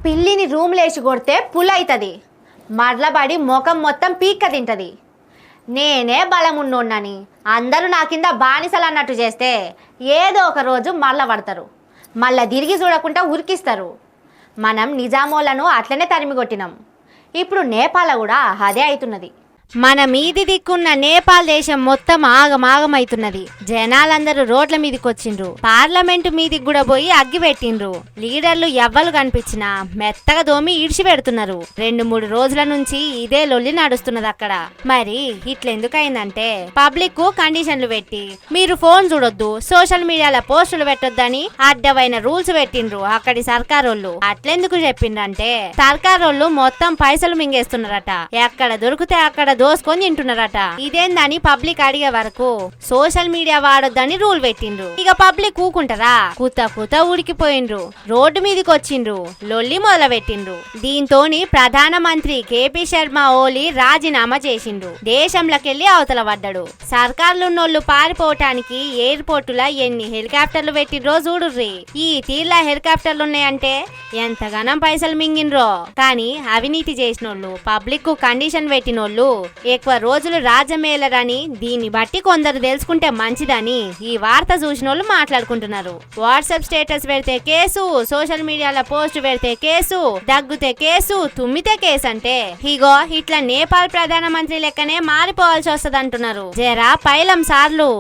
పిల్లిని రూమ్లేసి కొడితే పులైతుంది, మరలబడి ముఖం మొత్తం పీక్క తింటది. నేనే బలమున్నోన్నని అందరూ నా కింద బానిసలు అన్నట్టు చేస్తే ఏదో ఒక రోజు మళ్ళా పడతారు, మళ్ళా తిరిగి చూడకుండా ఉరికిస్తారు. మనం నిజామోలను అట్లనే తరిమి కొట్టినాం. ఇప్పుడు నేపాల్ కూడా అదే అవుతున్నది. మన మీది దిక్కున్న నేపాల్ దేశం మొత్తం ఆగమాగమైతున్నది. జనాలందరూ రోడ్ల మీదకి వచ్చిండ్రు, పార్లమెంటు మీదికి కూడా పోయి అగ్గి పెట్టిండ్రు. లీడర్లు ఎవ్వరు కనిపించినా మెత్తగా దోమి ఇడిచి పెడుతున్నారు. 2-3 రోజుల నుంచి ఇదే లొల్లి నడుస్తున్నది అక్కడ. మరి ఇట్లెందుకైందంటే పబ్లిక్ కు కండిషన్లు పెట్టి మీరు ఫోన్ చూడొద్దు, సోషల్ మీడియాలో పోస్టులు పెట్టొద్దని అడ్డమైన రూల్స్ పెట్టిండ్రు అక్కడి సర్కారోళ్ళు. అట్లెందుకు చెప్పిండ్రంటే సర్కారోళ్ళు మొత్తం పైసలు మింగేస్తున్నారట, ఎక్కడ దొరికితే అక్కడ దోసుకొని తింటున్నారట. ఇదేందని పబ్లిక్ అడిగే వరకు సోషల్ మీడియా వాడొద్దని రూల్ పెట్టిండ్రు. ఇక పబ్లిక్ ఊకుంటారా, కుత ఉడికిపోయిండ్రు, రోడ్డు మీదకి వచ్చిండ్రు, లొల్లి మొదలు పెట్టిండ్రు. దీంతోని ప్రధానమంత్రి కేపీ శర్మ ఓలీ రాజీనామా చేసిండ్రు, దేశంలోకెళ్లి అవతల పడ్డాడు. సర్కార్లున్నోళ్లు పారిపోవటానికి ఎయిర్పోర్టులా ఎన్ని హెలికాప్టర్లు పెట్టిండ్రో చూడుర్రి. ఈ తీర్లా హెలికాప్టర్లు ఉన్నాయంటే ఎంతగానం పైసలు మింగినరో. కానీ అవినీతి చేసినోళ్ళు, పబ్లిక్ కు కండిషన్ పెట్టినోళ్ళు ఎక్కువ రోజులు రాజమేలరని, దీన్ని బట్టి కొందరు తెలుసుకుంటే మంచిదని ఈ వార్త చూసిన వాళ్ళు మాట్లాడుకుంటున్నారు. వాట్సాప్ స్టేటస్ పెడితే కేసు, సోషల్ మీడియాలో పోస్ట్ పెడితే కేసు, దగ్గుతే కేసు, తుమ్మితే కేసు అంటే ఇగో ఇట్లా నేపాల్ ప్రధానమంత్రి లెక్కనే మారిపోవాల్సి వస్తది అంటున్నారు. జరా పైలం సార్లు.